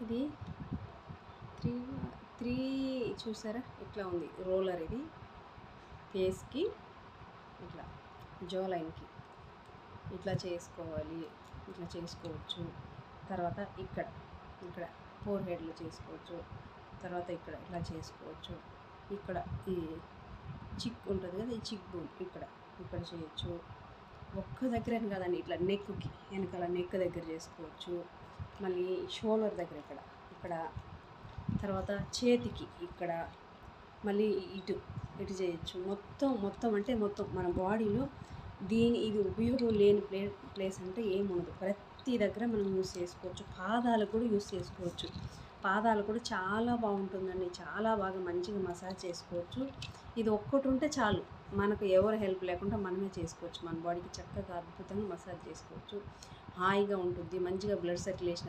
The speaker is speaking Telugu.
ఇది త్రీ త్రీ చూసారా ఇట్లా ఉంది రోలర్. ఇది ఫేస్కి ఇట్లా జో లైన్కి ఇట్లా చేసుకోవాలి, ఇట్లా చేసుకోవచ్చు. తర్వాత ఇక్కడ ఇక్కడ ఫోర్ హెడ్లో చేసుకోవచ్చు. తర్వాత ఇక్కడ ఇట్లా చేసుకోవచ్చు. ఇక్కడ ఈ చిక్ ఉంటుంది కదా, ఈ చిక్ బోన్ ఇక్కడ ఇక్కడ చేయొచ్చు. ఒక్క దగ్గర కాదండి, ఇట్లా నెక్కి వెనకాల నెక్ దగ్గర చేసుకోవచ్చు. మళ్ళీ షోల్డర్ దగ్గర ఇక్కడ ఇక్కడ, తర్వాత చేతికి ఇక్కడ, మళ్ళీ ఇటు ఇటు చేయొచ్చు. మొత్తం అంటే మొత్తం మన బాడీలో ఇది ఉపయోగం లేని ప్లేస్ అంటే ఏముండదు. ప్రతి దగ్గర మనం యూస్ చేసుకోవచ్చు. పాదాలకు కూడా యూస్ చేసుకోవచ్చు. పాదాలు కూడా చాలా బాగుంటుందండి, చాలా బాగా మంచిగా మసాజ్ చేసుకోవచ్చు. ఇది ఒక్కటి ఉంటే చాలు, మనకు ఎవరు హెల్ప్ లేకుండా మనమే చేసుకోవచ్చు. మన బాడీకి చక్కగా అద్భుతంగా మసాజ్ చేసుకోవచ్చు. హాయిగా ఉంటుంది, మంచిగా బ్లడ్ సర్క్యులేషన్